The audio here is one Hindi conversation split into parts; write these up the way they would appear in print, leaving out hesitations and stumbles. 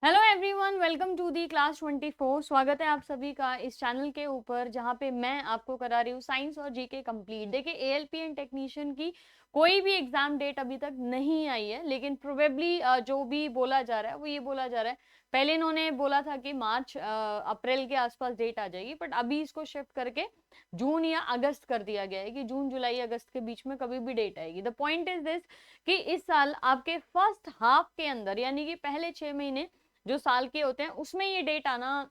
Hello everyone, welcome to the class 24। स्वागत है आप सभी का इस चैनल के ऊपर जहां पे मैं आपको करा रही हूँ साइंस और जीके कंप्लीट। देखिए एएलपी एंड टेक्नीशियन की कोई भी एग्जाम डेट अभी तक नहीं आई है, लेकिन प्रोबेबली जो भी बोला जा रहा है वो ये बोला जा रहा है। पहले इन्होंने बोला था कि मार्च अप्रैल के आसपास डेट आ जाएगी, बट अभी इसको शिफ्ट करके जून या अगस्त कर दिया गया है कि जून जुलाई अगस्त के बीच में कभी भी डेट आएगी। द पॉइंट इज दिस कि इस साल आपके फर्स्ट हाफ के अंदर यानी कि पहले 6 महीने जो साल के होते हैं उसमें ये डेट आना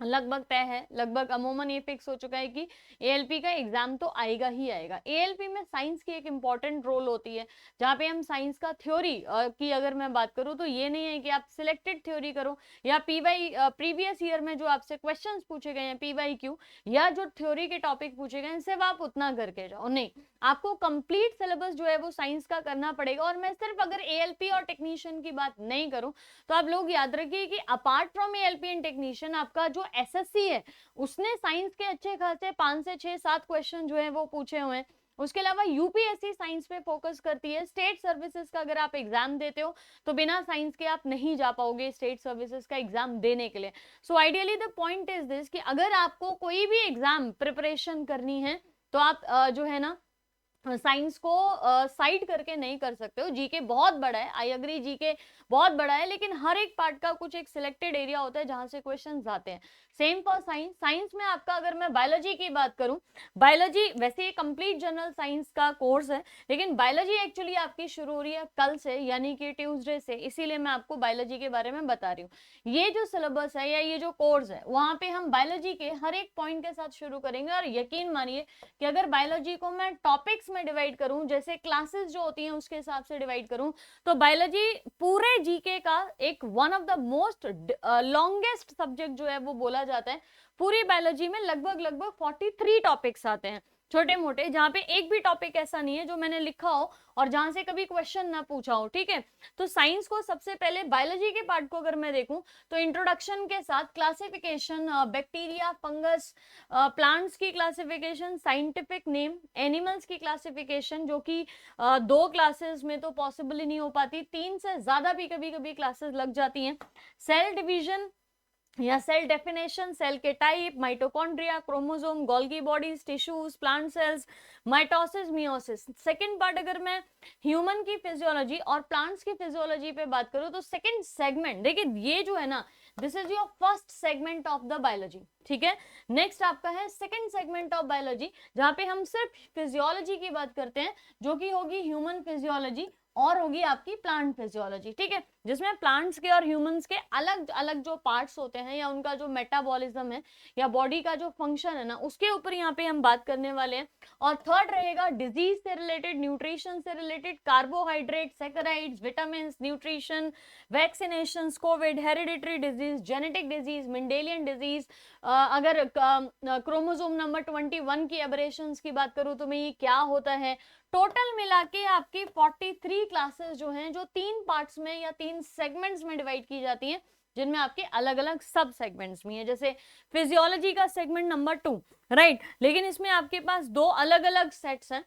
लगभग तय है। लगभग अमूमन ये फिक्स हो चुका है कि एएलपी का एग्जाम तो आएगा ही आएगा। एएलपी में साइंस की एक इंपॉर्टेंट रोल होती है, जहाँ पे हम साइंस का थ्योरी की अगर मैं बात करूँ तो ये नहीं है कि आप सिलेक्टेड थ्योरी करो या पीवाई प्रीवियस ईयर में जो आपसे क्वेश्चंस पूछे गए हैं पीवाई क्यू या जो थ्योरी के टॉपिक पूछे गए हैं सिर्फ आप उतना करके जाओ, नहीं, आपको कंप्लीट सिलेबस जो है वो साइंस का करना पड़ेगा। और मैं सिर्फ अगर एएलपी और टेक्नीशियन की बात नहीं करूं तो आप लोग याद रखिए कि apart from ALP and technician आपका जो एसएससी है उसने साइंस के अच्छे खासे 5 से 6-7 क्वेश्चन जो है वो पूछे हुए हैं। उसके अलावा यूपीएससी साइंस पे फोकस करती है। स्टेट सर्विसेज का अगर आप एग्जाम देते हो तो बिना साइंस के आप नहीं जा पाओगे स्टेट सर्विसेज का एग्जाम देने के लिए। So ideally the point is this कि अगर आपको कोई भी एग्जाम प्रिपरेशन करनी है तो आप जो है ना साइंस को साइड करके नहीं कर सकते हो। जीके बहुत बड़ा है, आई अग्री, जीके बहुत बड़ा है, लेकिन हर एक पार्ट का कुछ एक सिलेक्टेड एरिया होता है जहां से क्वेश्चंस आते हैं। Same for science. साइंस में आपका अगर मैं बायोलॉजी की बात करूं, बायोलॉजी वैसे ये कंप्लीट जनरल साइंस का कोर्स है, लेकिन बायोलॉजी एक्चुअली आपकी शुरू हो रही है कल से यानी कि ट्यूसडे से, इसीलिए मैं आपको बायोलॉजी के बारे में बता रही हूँ। ये जो सिलेबस है या ये जो कोर्स है वहां पे हम बायोलॉजी के हर एक पॉइंट के साथ शुरू करेंगे। और यकीन मानिए कि अगर बायोलॉजी को मैं टॉपिक्स में डिवाइड करूं, जैसे क्लासेस जो होती हैं उसके हिसाब से डिवाइड करूं, तो बायोलॉजी पूरे जीके का एक one of the most longest subject जो है वो बोला जाता है। पूरी बायोलॉजी में लगभग लगभग 43 टॉपिक्स आते हैं छोटे मोटे, जहां पे एक भी टॉपिक ऐसा नहीं है जो मैंने लिखा हो और जहां से कभी क्वेश्चन ना पूछा हो। ठीक है, तो साइंस को सबसे पहले बायोलॉजी के पार्ट को अगर मैं देखूं तो इंट्रोडक्शन के साथ क्लासिफिकेशन, बैक्टीरिया, फंगस, प्लांट्स की क्लासिफिकेशन, साइंटिफिक नेम, एनिमल्स की क्लासिफिकेशन जो कि 2 क्लासेस में तो पॉसिबल ही नहीं हो पाती, 3 से ज्यादा भी कभी कभी क्लासेस लग जाती हैं। सेल डिवीजन या सेल डेफिनेशन, सेल के type, mitochondria, chromosome, Golgi bodies, tissues, plant cells, mitosis, meiosis. Second part अगर मैं ह्यूमन की फिजियोलॉजी और प्लांट्स की फिजियोलॉजी पे बात करूं तो सेकंड सेगमेंट, देखिए ये जो है ना, this is your first segment of the biology. ठीक है, नेक्स्ट आपका है सेकंड सेगमेंट ऑफ बायोलॉजी, जहां पे हम सिर्फ फिजियोलॉजी की बात करते हैं, जो कि होगी ह्यूमन फिजियोलॉजी और होगी आपकी प्लांट फिजियोलॉजी। ठीक है, जिसमें प्लांट्स के और ह्यूमंस के अलग अलग जो पार्ट्स होते हैं या उनका जो मेटाबॉलिज्म है या बॉडी का जो फंक्शन है ना, उसके ऊपर यहाँ पे हम बात करने वाले हैं। और थर्ड रहेगा डिजीज से रिलेटेड, न्यूट्रिशन से related, carbohydrate, saccharides, vitamin, nutrition, vaccination, Covid, hereditary disease, genetic disease, Mendelian disease, अगर क्रोमोसोम नंबर 21 की एबरेशंस की बात करूं तो मैं ये क्या होता है। टोटल मिला के आपकी 43 क्लासेस जो हैं, जो 3 पार्ट्स में या 3 सेगमेंट्स में डिवाइड की जाती हैं, जिनमें आपके अलग अलग सब सेगमेंट्स भी हैं। जैसे फिजियोलॉजी का सेगमेंट नंबर 2, राइट, लेकिन इसमें आपके पास 2 अलग अलग सेट्स हैं।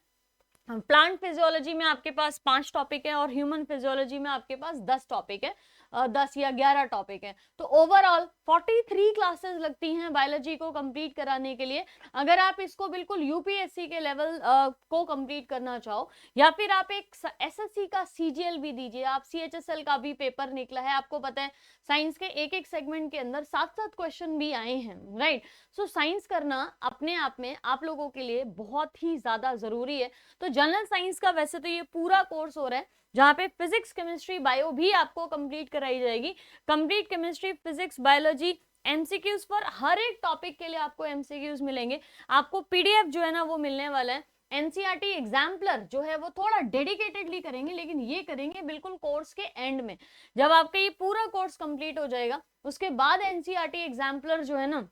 प्लांट फिजियोलॉजी में आपके पास 5 टॉपिक है और ह्यूमन फिजियोलॉजी में आपके पास 10 टॉपिक है, 10 या 11 टॉपिक है। तो ओवरऑल 43 क्लासेस लगती हैं बायोलॉजी को कंप्लीट कराने के लिए। अगर आप इसको बिल्कुल यूपीएससी के लेवल को कंप्लीट करना चाहो या फिर आप एक एसएससी का सीजीएल भी दीजिए, आप सीएचएसएल का भी पेपर निकला है, आपको पता है साइंस के एक एक सेगमेंट के अंदर 7-7 क्वेश्चन भी आए हैं, राइट। सो साइंस करना अपने आप में आप लोगों के लिए बहुत ही ज्यादा जरूरी है। तो जनरल साइंस का वैसे तो ये पूरा कोर्स हो रहा है, जहां पे फिजिक्स, केमिस्ट्री, बायो भी आपको कंप्लीट कराई जाएगी। Complete chemistry, physics, biology, MCQs पर हर एक टॉपिक के लिए आपको एमसीक्यूज मिलेंगे। आपको पीडीएफ जो है ना वो मिलने वाला है। एनसीईआरटी एग्जाम्पलर जो है वो थोड़ा डेडिकेटेडली करेंगे, लेकिन ये करेंगे बिल्कुल कोर्स के एंड में, जब आपका ये पूरा कोर्स कंप्लीट हो जाएगा उसके बाद एनसीईआरटी एग्जाम्पलर जो है ना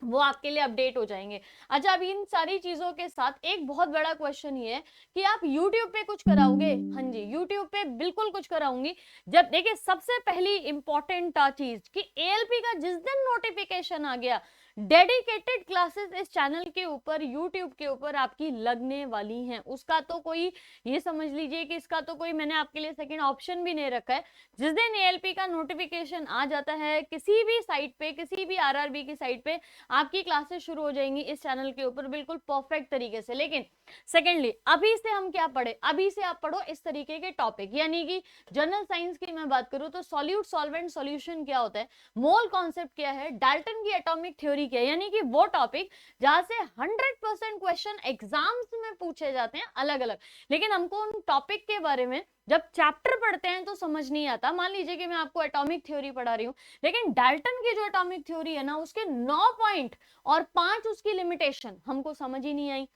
वो आपके लिए अपडेट हो जाएंगे। अच्छा, अभी इन सारी चीजों के साथ एक बहुत बड़ा क्वेश्चन ये है कि आप YouTube पे कुछ कराओगे? हाँ जी, YouTube पे बिल्कुल कुछ कराऊंगी। जब देखिए सबसे पहली इंपॉर्टेंट चीज कि एएलपी का जिस दिन नोटिफिकेशन आ गया डेडिकेटेड क्लासेस इस चैनल के ऊपर यूट्यूब के ऊपर आपकी लगने वाली हैं। उसका तो कोई ये समझ लीजिए कि इसका तो कोई मैंने आपके लिए सेकंड ऑप्शन भी नहीं रखा है। जिस दिन एएलपी का नोटिफिकेशन आ जाता है किसी भी साइट पे, किसी भी आरआरबी की साइट पे, आपकी क्लासेस शुरू हो जाएंगी इस चैनल के ऊपर बिल्कुल परफेक्ट तरीके से। लेकिन सेकेंडली अभी से हम क्या पढ़े, अभी से आप पढ़ो इस तरीके के टॉपिक, यानी कि जनरल साइंस की मैं बात करूं तो सॉल्यूट सॉल्वेंट सॉल्यूशन क्या होता है, मोल कॉन्सेप्ट क्या है, डाल्टन की एटॉमिक थ्योरी क्या है, यानी कि वो टॉपिक जहां से 100% क्वेश्चन एग्जाम्स में पूछे जाते हैं अलग अलग। लेकिन हमको उन टॉपिक के बारे में जब चैप्टर पढ़ते हैं तो समझ नहीं आता। मान लीजिए कि मैं आपको एटॉमिक थ्योरी पढ़ा रही हूँ, लेकिन डाल्टन की जो एटॉमिक थ्योरी है ना, उसके 9 पॉइंट और 5 उसकी लिमिटेशन हमको समझ ही नहीं आई,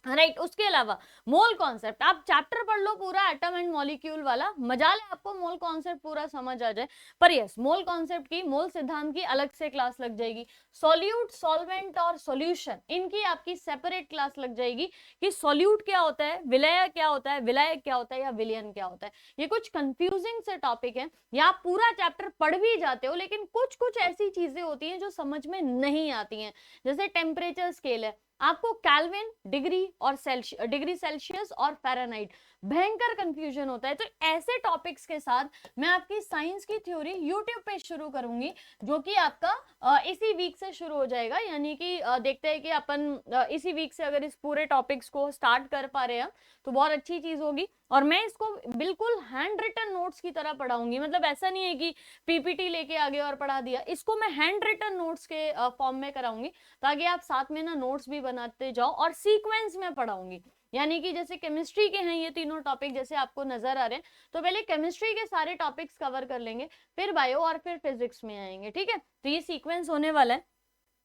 राइट। उसके अलावा मोल कॉन्सेप्ट आप चैप्टर पढ़ लो पूरा एटम एंड मॉलिक्यूल वाला, मजा ले आपको मोल कॉन्सेप्ट पूरा समझ आ जाए। पर यस, मोल कॉन्सेप्ट की, मोल सिद्धांत की अलग से क्लास लग जाएगी। सॉल्यूट, सॉल्वेंट और सॉल्यूशन, इनकी आपकी सेपरेट क्लास लग जाएगी कि सॉल्यूट क्या होता है, विलय क्या होता है, विलायक क्या होता है, या विलयन क्या होता है। ये कुछ कंफ्यूजिंग से टॉपिक है, या आप पूरा चैप्टर पढ़ भी जाते हो लेकिन कुछ कुछ ऐसी चीजें होती हैं जो समझ में नहीं आती हैं। जैसे टेम्परेचर स्केल है, आपको केल्विन, डिग्री और डिग्री सेल्सियस और फ़ारेनहाइट, भयंकर कंफ्यूजन होता है। तो ऐसे टॉपिक्स के साथ मैं आपकी साइंस की थ्योरी यूट्यूब पे शुरू करूंगी, जो कि आपका इसी वीक से शुरू हो जाएगा। यानी कि देखते हैं कि अपन इसी वीक से अगर इस पूरे टॉपिक्स को स्टार्ट कर पा रहे हैं तो बहुत अच्छी चीज होगी। और मैं इसको बिल्कुल हैंड रिटन नोट्स की तरह पढ़ाऊंगी, मतलब ऐसा नहीं है कि पीपीटी लेके आगे और पढ़ा दिया, इसको मैं हैंड रिटन नोट्स के फॉर्म में कराऊंगी, ताकि आप साथ में ना नोट्स भी बनाते जाओ और सीक्वेंस में पढ़ाऊंगी। यानी कि जैसे केमिस्ट्री के हैं ये तीनों टॉपिक जैसे आपको नजर आ रहे हैं, तो पहले केमिस्ट्री के सारे टॉपिक्स कवर कर लेंगे, फिर बायो और फिर फिजिक्स में आएंगे, ठीक है। तो ये सीक्वेंस होने वाला है।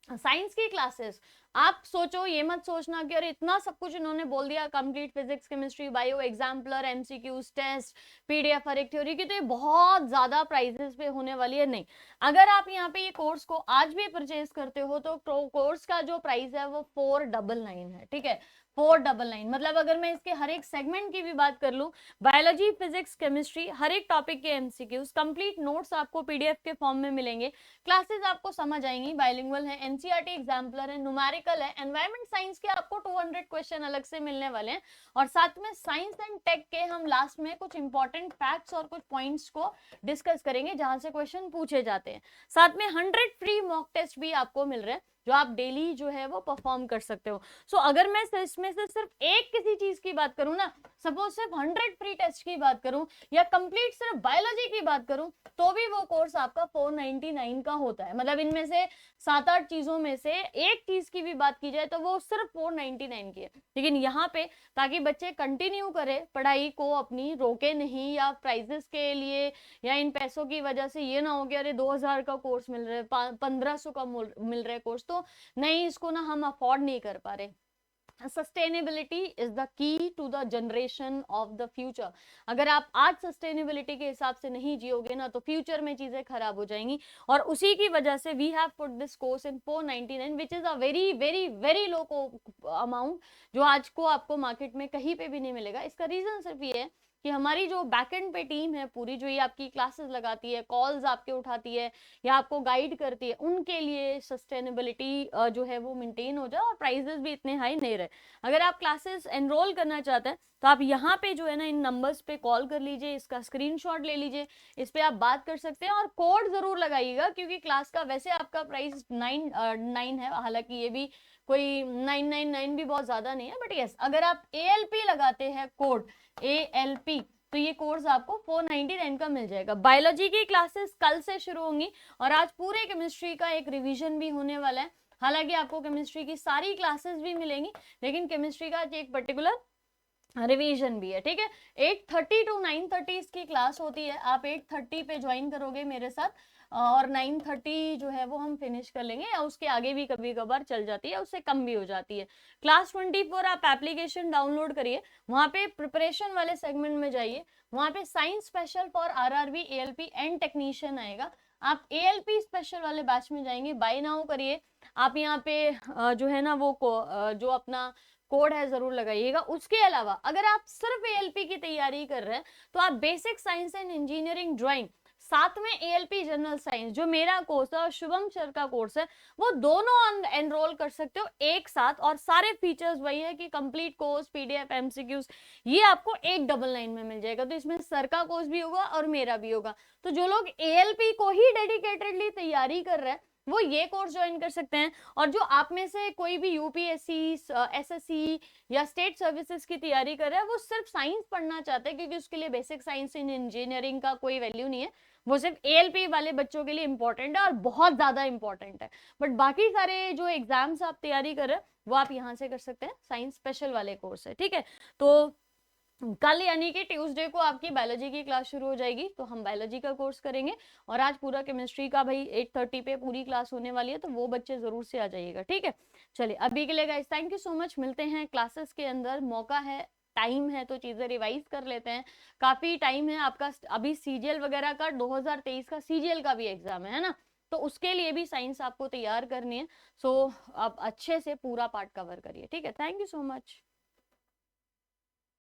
साइंस की क्लासेस आप सोचो, ये मत सोचना कि अरे इतना सब कुछ इन्होंने बोल दिया, complete physics, chemistry, bio, exemplar, MCQs, test, PDF हर एक थ्योरी की, तो ये बहुत ज्यादा प्राइजेस पे होने वाली है। नहीं, अगर आप यहाँ पे ये कोर्स को आज भी परचेज करते हो तो कोर्स का जो प्राइस है वो 499 है, ठीक है। 499 मतलब अगर मैं इसके हर एक सेगमेंट की भी बात कर लूं, बायोलॉजी, फिजिक्स, केमिस्ट्री, हर एक टॉपिक के एमसीक्यूज, कंप्लीट नोट्स आपको पीडीएफ के फॉर्म में मिलेंगे, क्लासेस आपको समझ आएंगी, बाइलिंगुअल है, एनसीईआरटी एग्जाम्पलर है, न्यूमेरिकल है, एनवायरमेंट साइंस के आपको 200 क्वेश्चन अलग से मिलने वाले हैं, और साथ में साइंस एंड टेक के हम लास्ट में कुछ इंपॉर्टेंट फैक्ट्स और कुछ पॉइंट्स को डिस्कस करेंगे जहां से क्वेश्चन पूछे जाते हैं। साथ में 100 फ्री मॉक टेस्ट भी आपको मिल रहे हैं जो आप डेली जो है वो परफॉर्म कर सकते हो। सो अगर मैं इसमें से सिर्फ एक किसी चीज की बात करूं ना, सपोज सिर्फ 100 फ्री टेस्ट की बात करूं या कंप्लीट सिर्फ बायोलॉजी की बात करूं, तो भी वो कोर्स आपका 499 का होता है। मतलब इनमें से 7-8 चीजों में से एक चीज की भी बात की जाए तो वो सिर्फ 499 की है। लेकिन यहाँ पे ताकि बच्चे कंटिन्यू करें पढ़ाई को, अपनी रोके नहीं, या प्राइजेस के लिए या इन पैसों की वजह से ये ना हो कि अरे 2000 का कोर्स मिल रहा है, 1500 का मिल रहा है कोर्स, तो नहीं, इसको ना हम अफोर्ड नहीं कर पा रहे। Sustainability is the key to the generation of the future. अगर आप आज सस्टेनेबिलिटी के हिसाब से नहीं जियोगे ना तो फ्यूचर में चीजें खराब हो जाएंगी, और उसी की वजह से we have put this course in 499 which is a very very very low amount, जो आज को आपको मार्केट में कहीं पे भी नहीं मिलेगा। इसका रीजन सिर्फ ये है कि हमारी जो बैकएंड पे टीम है पूरी, जो ये आपकी क्लासेस लगाती है, कॉल्स आपके उठाती है या आपको गाइड करती है, उनके लिए सस्टेनेबिलिटी जो है वो मेंटेन हो जाए और प्राइजेस भी इतने हाई नहीं रहे। अगर आप क्लासेस एनरोल करना चाहते हैं तो आप यहाँ पे जो है ना इन नंबर्स पे कॉल कर लीजिए, इसका स्क्रीनशॉट ले लीजिए, इस पे आप बात कर सकते हैं, और कोड जरूर लगाइएगा क्योंकि क्लास का वैसे आपका प्राइस 9 है, हालांकि ये भी कोई 999 भी बहुत ज्यादा नहीं है, बट यस अगर आप ALP लगाते हैं कोड ALP तो ये कोर्स आपको 499 का मिल जाएगा। बायोलॉजी की क्लासेस कल से शुरू होंगी और आज पूरे केमिस्ट्री का एक रिवीजन भी होने वाला है। हालांकि आपको केमिस्ट्री की सारी क्लासेस भी मिलेंगी, लेकिन केमिस्ट्री का एक पर्टिकुलर रिवीजन भी है, ठीक है। 8:30 to 9:30 इसकी क्लास होती है, आप 8:30 पे ज्वाइन करोगे मेरे साथ और 9:30 जो है वो हम फिनिश कर लेंगे, या उसके आगे भी कभी कभार चल जाती है, उससे कम भी हो जाती है। क्लास 24 आप एप्लीकेशन डाउनलोड करिए, वहां पे प्रिपरेशन वाले सेगमेंट में जाइए, वहां पे science special for RRB ALP and technician आएगा, आप ALP स्पेशल वाले बैच में जाएंगे, बाय नाउ करिए। आप यहाँ पे जो है ना वो जो अपना कोड है जरूर लगाइएगा। उसके अलावा अगर आप सिर्फ ALP की तैयारी कर रहे हैं तो आप basic science and engineering drawing साथ में एएलपी जनरल साइंस जो मेरा कोर्स है और शुभम सर का कोर्स है, वो दोनों एनरोल कर सकते हो एक साथ, और सारे फीचर्स वही है कि कंप्लीट कोर्स, पीडीएफ, एमसीक्यूज, ये आपको एक डबल लाइन में मिल जाएगा। तो इसमें सर का कोर्स भी होगा और मेरा भी होगा। तो जो लोग एएलपी को ही डेडिकेटेडली तैयारी कर रहे हैं वो ये कोर्स ज्वाइन कर सकते हैं। और जो आप में से कोई भी यूपीएससी, एसएससी या स्टेट सर्विसेज की तैयारी कर रहा है, वो सिर्फ साइंस पढ़ना चाहते हैं क्योंकि उसके लिए बेसिक साइंस इन इंजीनियरिंग का कोई वैल्यू नहीं है, वो सिर्फ एएलपी वाले बच्चों के लिए इंपॉर्टेंट है और बहुत ज्यादा इंपॉर्टेंट है। बट बाकी सारे जो एग्जाम्स आप तैयारी कर रहे हैं वो आप यहाँ से कर सकते हैं, साइंस स्पेशल वाले कोर्स है, ठीक है। तो कल यानी कि ट्यूसडे को आपकी बायोलॉजी की क्लास शुरू हो जाएगी, तो हम बायोलॉजी का कोर्स करेंगे। और आज पूरा केमिस्ट्री का भाई 8:30 पे पूरी क्लास होने वाली है, तो वो बच्चे जरूर से आ जाइएगा, ठीक है। चलिए अभी के लिए guys thank you so much, मिलते हैं क्लासेस के अंदर, मौका है, टाइम है तो चीजें रिवाइज कर लेते हैं, काफी टाइम है आपका। अभी सीजीएल वगैरह का 2023 का सीजीएल का भी एग्जाम है ना, तो उसके लिए भी साइंस आपको तैयार करनी है। सो आप अच्छे से पूरा पार्ट कवर करिए, ठीक है। Thank you so much.